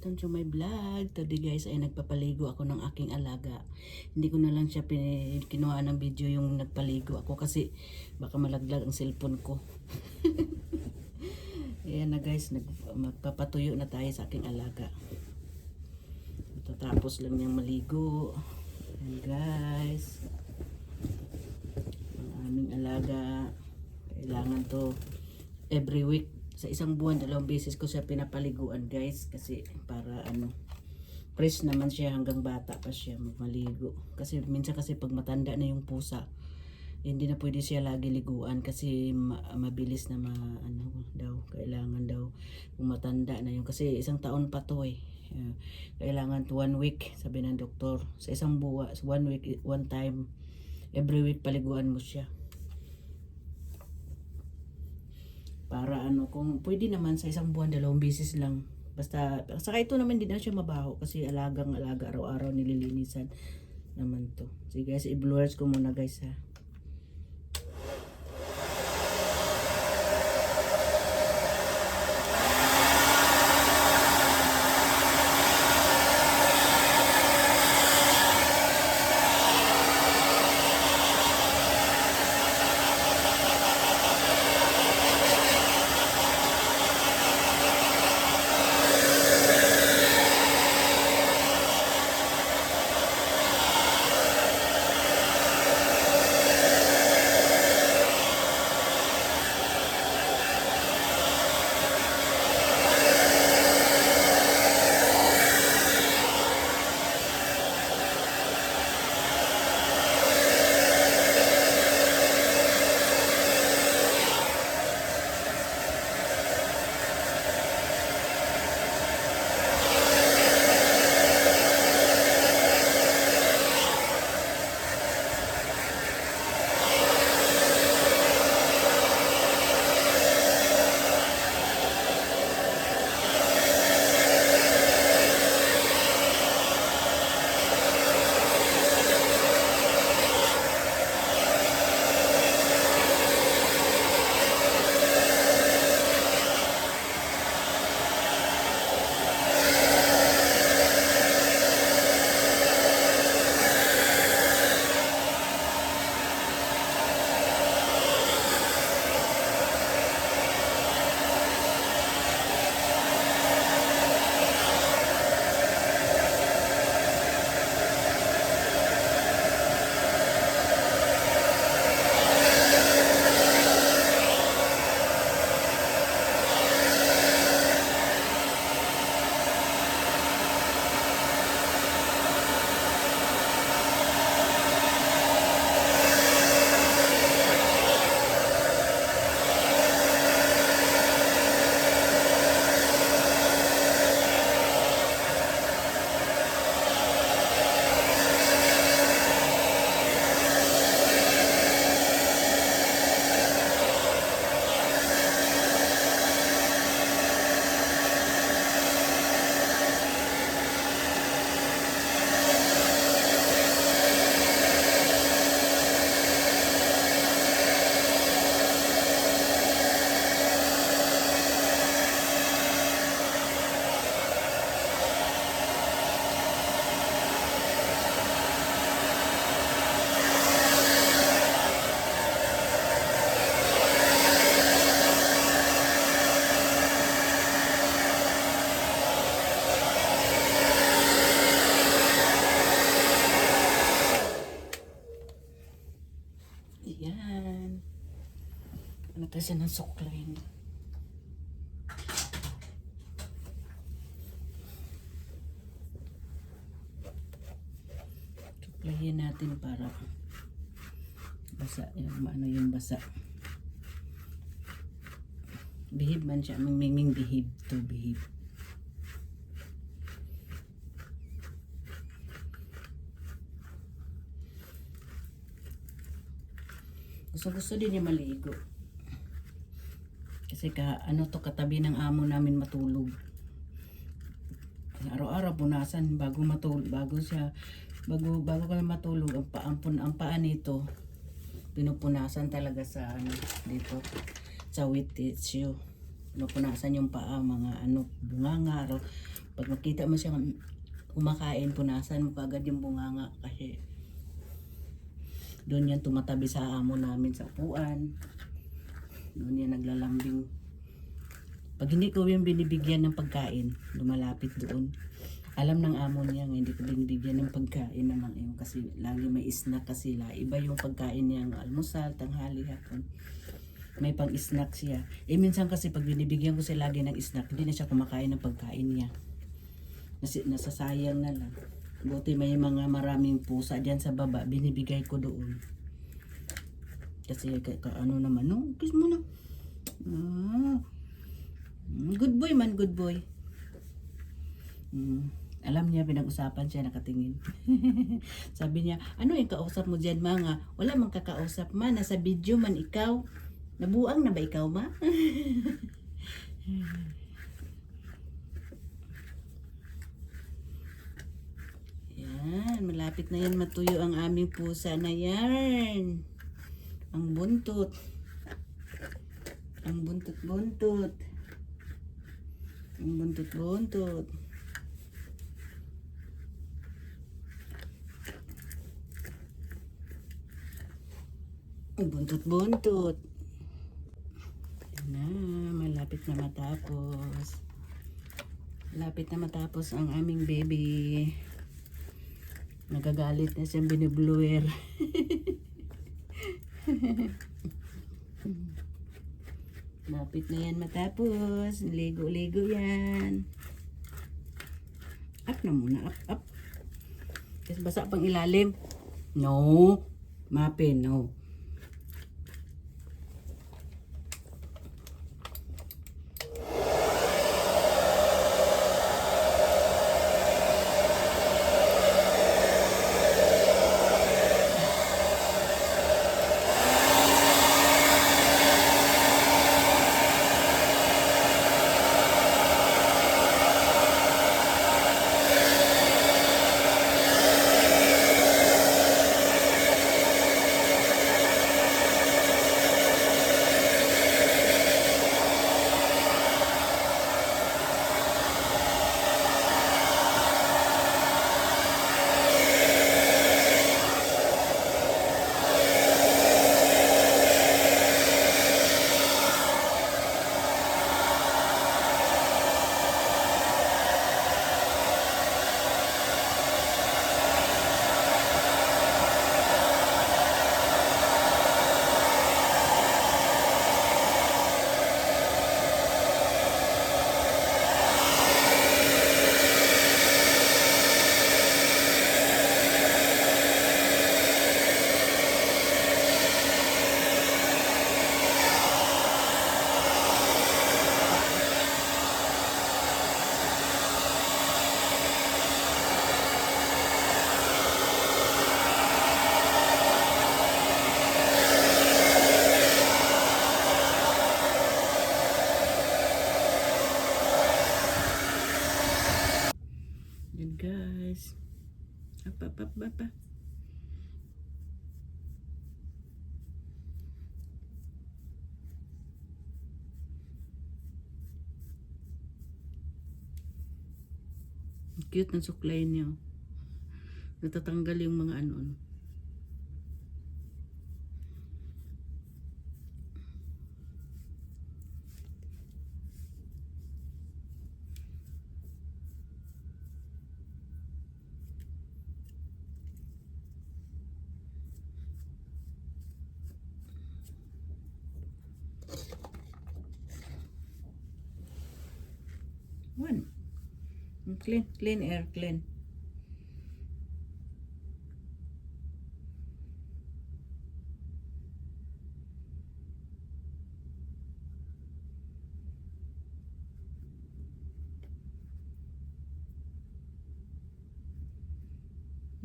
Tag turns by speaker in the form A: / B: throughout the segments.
A: welcome to my vlog. Today guys ay nagpapaligo ako ng aking alaga. Hindi ko na lang siya kinuha ng video yung nagpaligo ako kasi baka malaglag ang cellphone ko. Ayan na guys, magpapatuyo na tayo sa aking alaga. Tapos lang niyang maligo. Ayan guys, ang aming alaga, kailangan to every week. Sa isang buwan, 2 beses ko siya pinapaliguan guys, kasi para fresh naman siya hanggang bata pa siya maligo. Kasi minsan kasi pag matanda na yung pusa, hindi na pwede siya lagi liguan kasi mabilis na kailangan daw kung matanda na yun, kasi isang taon pa to eh. Kailangan 1 week, sabi ng doktor. Sa isang buwan, 1 week, 1 time, every week paliguan mo siya. Para kung pwede naman sa isang buwan 2 beses lang. Basta, saka ito naman din na siya mabaho kasi alagang alaga, araw-araw nililinisan naman to. Sige guys, i-blurs ko muna guys ha. Ayan. Tayo siya ng suklayin. Suklayin natin para basa. Yung basa. Behave man siya. Mingming behave to behave. Gusto din niya maligo. Kasi katabi ng amo namin matulog. Araw-araw punasan bago kami matulog ang paa nito. Pinupunasan talaga sa dito sa wet tissue. Pinupunasan yung paa, mga bunganga, Pag makita mo siyang kumakain, punasan mo kagad yung bunganga kasi doon yan tumatabi sa amo namin sa upuan. Doon yan naglalambing. Pag hindi ko yung binibigyan ng pagkain, lumalapit doon. Alam ng amo niya nga hindi ko binibigyan ng pagkain naman yun kasi lagi may snack kasi iba yung pagkain niya ng almusal, tanghali, hapon. May pang snack siya. Minsan kasi pag binibigyan ko siya lagi ng snack, hindi na siya kumakain ng pagkain niya. Nasasayang na lang. Buti may mga maraming pusa dyan sa baba, binibigay ko doon. Kasi ano naman, no? Kiss mo na. Good boy man, good boy. Alam niya, pinag-usapan siya, nakatingin. Sabi niya, ano yung kausap mo dyan, mga? Wala mang kakausap, ma. Nasa video man ikaw. Nabuang na ba ikaw, ma? Yan, malapit na yan matuyo ang aming pusa na yan. Ang buntot. Ang buntot-buntot. Ang buntot-buntot. Ang buntot-buntot. Yan na, malapit na matapos. Malapit na matapos ang aming baby. Nagagalit na siyang binibluwer. Malapit na yan matapos. Ligo-ligo yan. Up na muna, up. Kasi basa pang ilalim. No. Mapin, no. Yan guys. Up. Cute ng suklay niya. Natatanggal yung mga ano. One. Clean air, clean.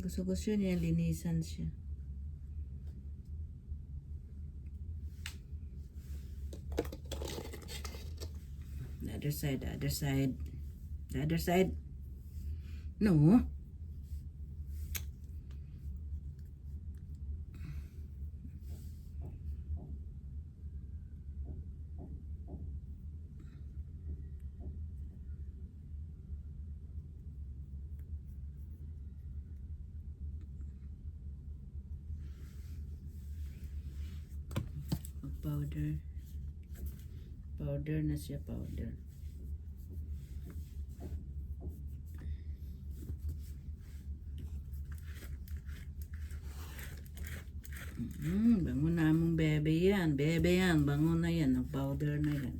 A: Gusto niya, linisan siya. The other side. No. powder. Powder na siya, powder. Bango na mong bebe yan. Bebe yan. Bango na yan. Ang powder na yan.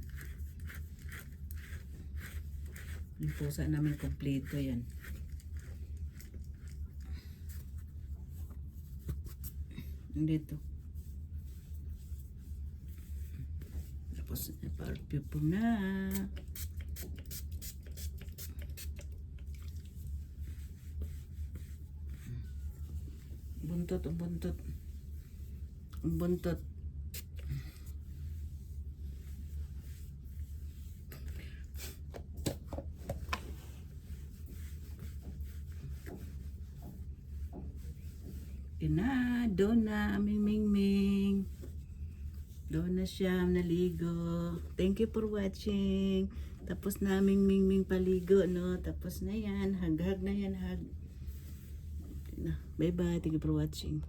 A: Yung pusa namin kompleto yan. Dito. Tapos perfume na. Buntot, ang buntot. Ang buntot. Ina, doon na, aming Mingming. Doon na siya naligo. Thank you for watching. Tapos na aming Mingming paligo, no? Tapos na yan. Hag-hag na yan, hag. Bye-bye. Thank you for watching.